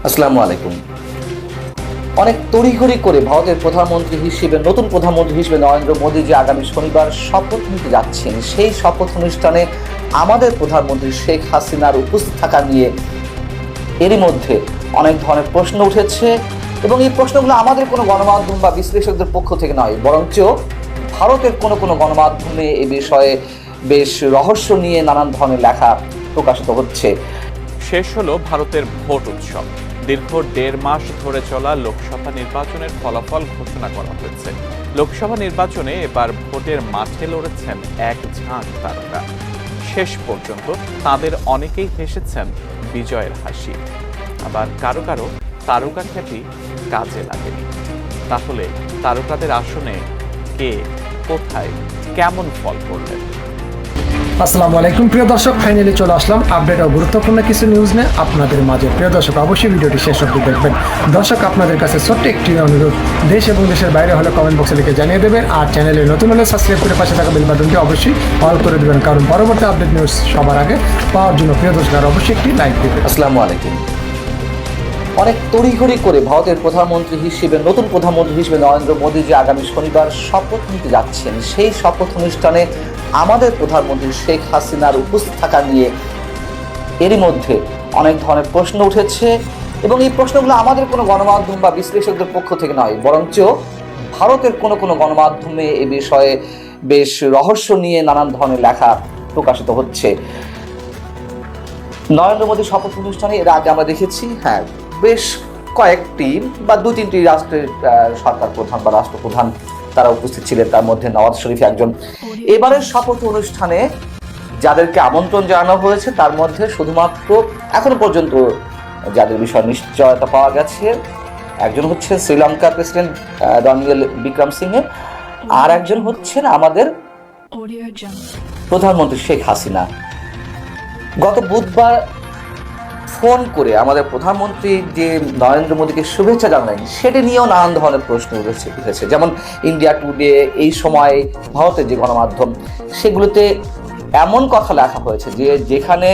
আসসালামু আলাইকুম। অনেক তড়িঘড়ি করে ভারতের প্রধানমন্ত্রী হিসেবে নতুন প্রধানমন্ত্রী হিসেবে নরেন্দ্র মোদী যে আগামী শনিবার শপথ নিতে যাচ্ছেন, সেই শপথ অনুষ্ঠানে আমাদের প্রধানমন্ত্রী শেখ হাসিনার উপস্থিত থাকা নিয়ে এরই মধ্যে অনেক ধরনের প্রশ্ন উঠেছে এবং এই প্রশ্নগুলো আমাদের কোনো গণমাধ্যম বা বিশ্লেষকদের পক্ষ থেকে নয়, বরঞ্চ ভারতের কোনো গণমাধ্যমে এ বিষয়ে বেশ রহস্য নিয়ে নানান ধরনের লেখা প্রকাশিত হচ্ছে। শেষ হলো ভারতের ভোট উৎসব। দীর্ঘ 1.5 মাস ধরে চলা লোকসভা নির্বাচনের ফলাফল ঘোষণা করা হয়েছে। লোকসভা নির্বাচনে এবার ভোটের মাঠে লড়েছেন এক ঝাঁক তারকা। শেষ পর্যন্ত তাদের অনেকেই হেসেছেন বিজয়ের হাসি, আবার কারো কারো তারকা খ্যাতি কাজে লাগেনি। তাহলে তারকাদের আসনে কে, কোথায়, কেমন ফল করলেন? আসসালামু আলাইকুম প্রিয় দর্শক, ফাইনালি চলে আসলাম আপডেট ও গুরুত্বপূর্ণ কিছু নিউজ নিয়ে আপনাদের মাঝে। প্রিয় দর্শক, অবশ্যই ভিডিওটি শেষ অবধি দেখবেন। দর্শক, আপনাদের কাছে ছোট্ট একটি অনুরোধ, দেশ এবং দেশের বাইরে হলে কমেন্ট বক্সে লিখে জানিয়ে দেবেন, আর চ্যানেলে নতুন হলে সাবস্ক্রাইব করে পাশে থাকা বেল বাটনটি অবশ্যই অল করে দেবেন, কারণ পরবর্তী আপডেট নিউজ সবার আগে পাওয়ার জন্য প্রিয় দর্শক আর অবশ্যই একটি লাইক দেবেন। আসসালামু আলাইকুম। অনেক তড়িঘড়ি করে ভারতের প্রধানমন্ত্রী হিসেবে নতুন প্রধানমন্ত্রী হিসেবে নরেন্দ্র মোদী যে আগামী শনিবার শপথ নিতে যাচ্ছেন, সেই শপথ অনুষ্ঠানে আমাদের প্রধানমন্ত্রী শেখ হাসিনার উপস্থিত থাকা নিয়ে এরই মধ্যে অনেক ধরনের প্রশ্ন উঠেছে এবং এই প্রশ্নগুলো আমাদের কোনো গণমাধ্যম বা বিশ্লেষকদের পক্ষ থেকে নয়, বরঞ্চ ভারতের কোনো গণমাধ্যমে এ বিষয়ে বেশ রহস্য নিয়ে নানান ধরনের লেখা প্রকাশিত হচ্ছে। নরেন্দ্র মোদীর শপথ অনুষ্ঠানে এর আগে আমরা দেখেছি বেশ কয়েকটি বা 2-3টি রাষ্ট্রের সরকার প্রধান বা রাষ্ট্রপ্রধান তারা উপস্থিত ছিলেন, তার মধ্যে নওয়াজ শরীফ একজন। এবারের শপথ অনুষ্ঠানে যাদেরকে আমন্ত্রণ জানানো হয়েছে তার মধ্যে শুধুমাত্র এখনো পর্যন্ত যাদের বিষয়ে নিশ্চয়তা পাওয়া গেছে, একজন হচ্ছেন শ্রীলঙ্কার প্রেসিডেন্ট রনিল বিক্রমসিংহে, আর একজন হচ্ছেন আমাদের প্রধানমন্ত্রী শেখ হাসিনা। গত বুধবার ফোন করে আমাদের প্রধানমন্ত্রী যে নরেন্দ্র মোদীকে শুভেচ্ছা জানালেন, সেটি নিয়েও নানান ধরনের প্রশ্ন উঠেছে। যেমন ইন্ডিয়া টুডে, এই সময় ভারতের যে গণমাধ্যম, সেগুলোতে এমন কথা লেখা হয়েছে যে যেখানে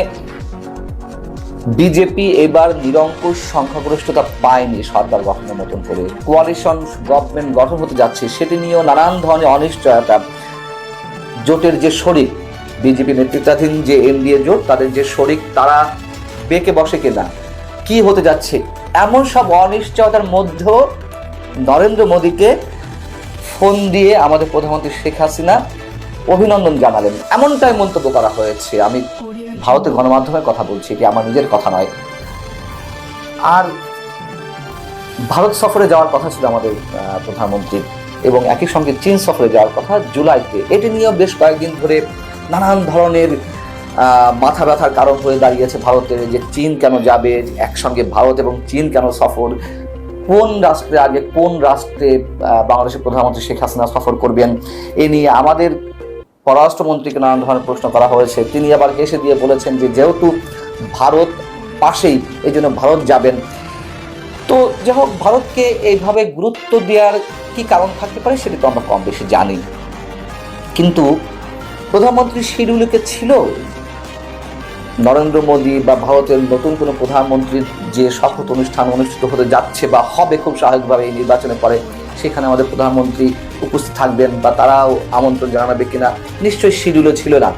বিজেপি এবার নিরঙ্কুশ সংখ্যাগরিষ্ঠতা পায়নি সরকার গঠনের মতন করে, কোয়ালিশন গভর্নমেন্ট গঠন হতে যাচ্ছে, সেটি নিয়েও নানান ধরনের অনিশ্চয়তা। জোটের যে শরিক, বিজেপি নেতৃত্বাধীন যে এনডিএ জোট, তাদের যে শরিক তারা বেঁকে বসে কিনা, কি হতে যাচ্ছে, এমন সব অনিশ্চয়তার মধ্যেও নরেন্দ্র মোদীকে ফোন দিয়ে আমাদের প্রধানমন্ত্রী শেখ হাসিনা অভিনন্দন জানালেন, এমনটাই মন্তব্য করা হয়েছে। আমি ভারতের গণমাধ্যমের কথা বলছি, এটি আমার নিজের কথা নয়। আর ভারত সফরে যাওয়ার কথা ছিল আমাদের প্রধানমন্ত্রী, এবং একই সঙ্গে চীন সফরে যাওয়ার কথা জুলাইতে। এটি নিয়েও বেশ কয়েকদিন ধরে নানান ধরনের মাথা ব্যথার কারণ হয়ে দাঁড়িয়েছে ভারতের, যে চীন কেন যাবে, একসঙ্গে ভারত এবং চীন কেন সফর, কোন রাষ্ট্রে আগে কোন রাষ্ট্রে বাংলাদেশের প্রধানমন্ত্রী শেখ হাসিনা সফর করবেন, এ নিয়ে আমাদের পররাষ্ট্রমন্ত্রীকে নানান ধরনের প্রশ্ন করা হয়েছে। তিনি আবার হেসে দিয়ে বলেছেন যে যেহেতু ভারত পাশেই, এই জন্য ভারত যাবেন। তো যাই হোক, ভারতকে এইভাবে গুরুত্ব দেওয়ার কি কারণ থাকতে পারে সেটা তো আমরা কম বেশি জানি, কিন্তু প্রধানমন্ত্রীর শিডিউলে ছিল নরেন্দ্র মোদী বা ভারতের নতুন কোনো প্রধানমন্ত্রীর যে শপথ অনুষ্ঠান অনুষ্ঠিত হতে যাচ্ছে বা হবে খুব স্বাভাবিকভাবে এই নির্বাচনের পরে, সেখানে আমাদের প্রধানমন্ত্রী উপস্থিত থাকবেন বা তারাও আমন্ত্রণ জানাবে কিনা, নিশ্চয়ই শিডিউলে ছিল না।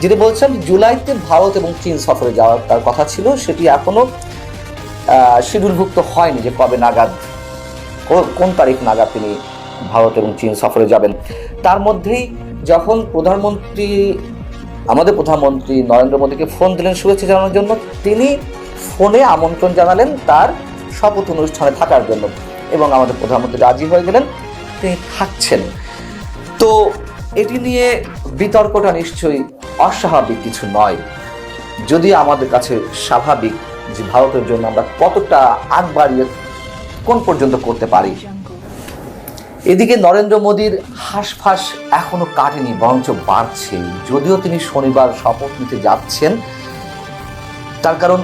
যেটি বলছেন জুলাইতে ভারত এবং চীন সফরে যাওয়ার তার কথা ছিল, সেটি এখনো শিডিউলভুক্ত হয়নি যে কবে নাগাদ, কোন তারিখ নাগাদ তিনি ভারত এবং চীন সফরে যাবেন। তার মধ্যেই যখন আমাদের প্রধানমন্ত্রী নরেন্দ্র মোদীকে ফোন দিলেন শুভেচ্ছা জানানোর জন্য, তিনি ফোনে আমন্ত্রণ জানালেন তার শপথ অনুষ্ঠানে থাকার জন্য, এবং আমাদের প্রধানমন্ত্রী রাজি হয়ে গেলেন, তিনি থাকছেন। তো এটি নিয়ে বিতর্কটা নিশ্চয়ই অস্বাভাবিক কিছু নয়, যদি আমাদের কাছে স্বাভাবিক যে ভারতের জন্য আমরা কতটা আগ বাড়িয়ে কোন পর্যন্ত করতে পারি। এদিকে নরেন্দ্র মোদীর হাঁসফাঁস এখনো কাটেনি, বরঞ্চ বাড়ছে। যদিও তিনি শনিবার শপথ নিতে যাচ্ছেন, তার কারণ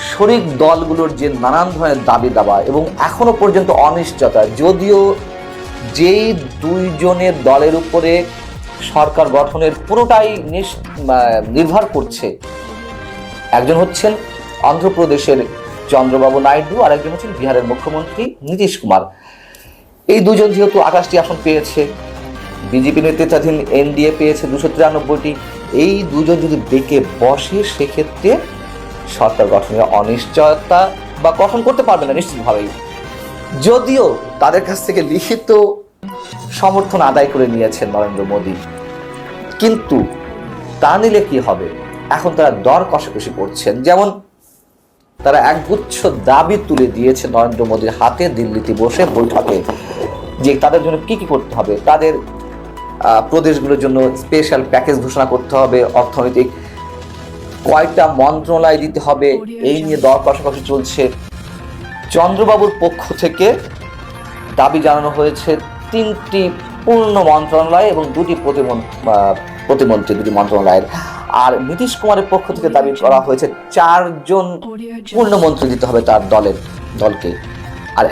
শরিক দলগুলোর যে নানান ধরনের দাবি দাবা এবং এখনো পর্যন্ত অনিশ্চয়তা, যদিও যেই দুইজনের দলের উপরে সরকার গঠনের পুরোটাই নির্ভর করছে, একজন হচ্ছেন অন্ধ্রপ্রদেশের চন্দ্রবাবু নাইডু, আর একজন হচ্ছেন বিহারের মুখ্যমন্ত্রী নীতিশ কুমার। এই দুজন যেহেতু 28টি আসন পেয়েছে, বিজেপি নেতৃত্বাধীন এনডিএ পেয়েছে 293টি, এই দুজন যদি বেঁকে বসে সেক্ষেত্রে সরকার গঠনের অনিশ্চয়তা বা গঠন করতে পারবে না নিশ্চিতভাবেই। যদিও তাদের কাছ থেকে লিখিত সমর্থন আদায় করে নিয়েছেন নরেন্দ্র মোদী, কিন্তু তা নিলে কি হবে? এখন তারা দর কষাকষি করছেন। যেমন তারা একগুচ্ছ দাবি তুলে দিয়েছে নরেন্দ্র মোদীর হাতে দিল্লিতে বসে বৈঠকে, যে তাদের জন্য কি কি করতে হবে। তাদের প্রদেশগুলোর জন্য স্পেশাল প্যাকেজ ঘোষণা করতে হবে, অর্থনৈতিক কয়টা মন্ত্রণালয় দিতে হবে, এই নিয়ে দর কষাকষি চলছে। চন্দ্রবাবুর পক্ষ থেকে দাবি জানানো হয়েছে 3টি পূর্ণ মন্ত্রণালয় এবং 2টি প্রতিমন্ত্রী 2টি মন্ত্রণালয়ের। আর নীতিশ কুমারের পক্ষ থেকে দাবি করা হয়েছে 4 জন পূর্ণমন্ত্রী দিতে হবে তার দলকে, আর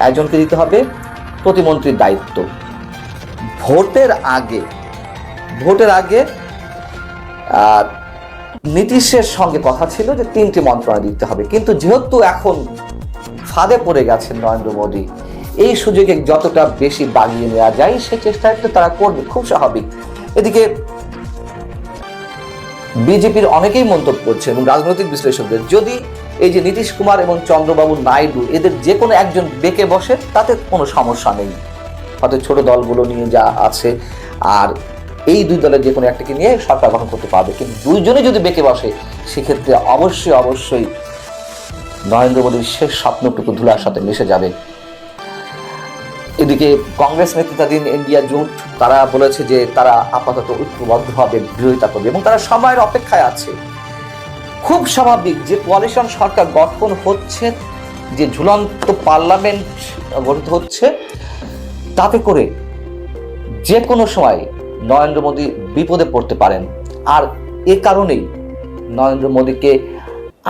একজনকে দিতে হবে প্রতিমন্ত্রীর দায়িত্ব। ভোটের আগে নীতিশের সঙ্গে কথা ছিল যে 3টি মন্ত্রণালয় দিতে হবে, কিন্তু যেহেতু এখন ফাঁদে পড়ে গেছেন নরেন্দ্র মোদী, এই সুযোগে যতটা বেশি বাগিয়ে নেওয়া যায় সে চেষ্টাটা তারা করবে, খুব স্বাভাবিক। এদিকে বিজেপির অনেকেই মন্তব্য করছে এবং রাজনৈতিক বিশ্লেষকদের, যদি এই যে নীতিশ কুমার এবং চন্দ্রবাবু নাইডু এদের যে কোনো একজন বেঁকে বসে তাতে কোনো সমস্যা নেই, হয়তো ছোট দলগুলো নিয়ে যা আছে, আর এই দুই দলের যে কোনো একটাকে নিয়ে সরকার গঠন করতে পারবে। কিন্তু দুইজনে যদি বেঁকে বসে সেক্ষেত্রে অবশ্যই নরেন্দ্র মোদীর শেষ স্বপ্নটুকু ধুলার সাথে মিশে যাবে। এদিকে কংগ্রেস নেতৃত্বাধীন ইন্ডিয়া জোট তারা বলেছে যে তারা আপাতত ঐক্যবদ্ধভাবে বিরোধিতা করবে এবং তারা সময়ের অপেক্ষায় আছে। খুব স্বাভাবিক যে কোয়ালিশন সরকার গঠন হচ্ছে, যে ঝুলন্ত পার্লামেন্ট গঠিত হচ্ছে, তাতে করে যে কোনো সময় নরেন্দ্র মোদী বিপদে পড়তে পারেন। আর এ কারণেই নরেন্দ্র মোদীকে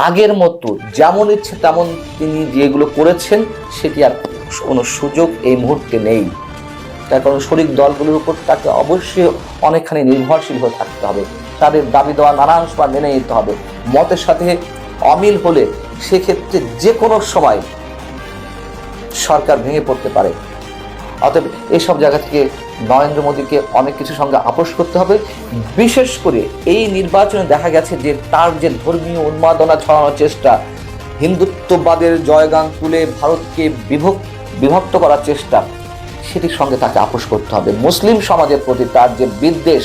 আগের মতো যেমন ইচ্ছে তেমন তিনি যেগুলো করেছেন সেটি আর কোনো সুযোগ এই মুহূর্তে নেই। তার কারণ শরিক দলগুলোর উপর তাকে অবশ্যই অনেকখানি নির্ভরশীল হয়ে থাকতে হবে, তাদের দাবি দেওয়া নানান সময় মেনে নিতে হবে। মতের সাথে অমিল হলে সেক্ষেত্রে যে কোনো সময় সরকার ভেঙে পড়তে পারে। অতএব এইসব জায়গা থেকে নরেন্দ্র মোদীকে অনেক কিছুর সঙ্গে আপোষ করতে হবে। বিশেষ করে এই নির্বাচনে দেখা গেছে যে তার যে ধর্মীয় উন্মাদনা ছড়ানোর চেষ্টা, হিন্দুত্ববাদের জয়গান তুলে ভারতকে বিভক্ত করার চেষ্টা, সেটির সঙ্গে তাকে আপোষ করতে হবে। মুসলিম সমাজের প্রতি তার যে বিদ্বেষ,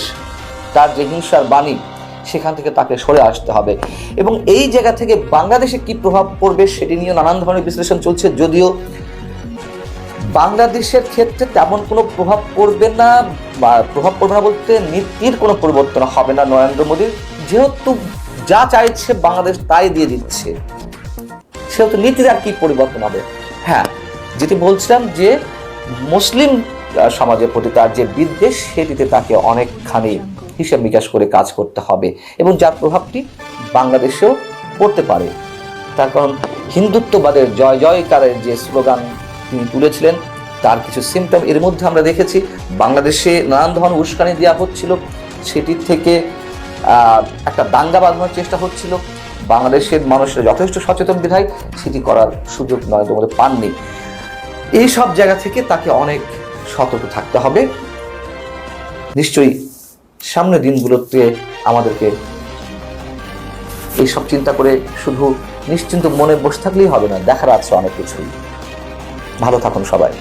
তার যে হিংসার বাণী, সেখান থেকে তাকে সরে আসতে হবে। এবং এই জায়গা থেকে বাংলাদেশে কি প্রভাব পড়বে সেটি নিয়ে নানান ধরনের বিশ্লেষণ চলছে। যদিও বাংলাদেশের ক্ষেত্রে তেমন কোনো প্রভাব পড়বে না, বলতে নীতির কোনো পরিবর্তন হবে না নরেন্দ্র মোদীর, যেহেতু যা চাইছে বাংলাদেশ তাই দিয়ে দিচ্ছে, সেহেতু নীতির আর কি পরিবর্তন হবে। হ্যাঁ, যেটি বলছিলাম যে মুসলিম সমাজের প্রতি তার যে বিদ্বেষ, সেটিতে তাকে অনেকখানি হিসাব নিকাশ করে কাজ করতে হবে এবং যার প্রভাবটি বাংলাদেশেও পড়তে পারে। তার কারণ হিন্দুত্ববাদের জয় জয়কারের যে স্লোগান তিনি তুলেছিলেন, তার কিছু সিমটম এর মধ্যে আমরা দেখেছি। বাংলাদেশে নানান ধরনের উস্কানি দেওয়া হচ্ছিল, সেটির থেকে একটা দাঙ্গা বাঁধানোর চেষ্টা হচ্ছিল। বাংলাদেশের মানুষেরা যথেষ্ট সচেতন বিধায় সেটি করার সুযোগ নরেন্দ্র মোদী পাননি। এই সব জায়গা থেকে তাকে অনেক সতর্ক থাকতে হবে। নিশ্চয়ই সামনের দিনগুলোতে আমাদেরকে এইসব চিন্তা করে শুধু নিশ্চিন্ত মনে বসে থাকলেই হবে না, দেখার আছে অনেক কিছুই। ভালো থাকুন সবাই।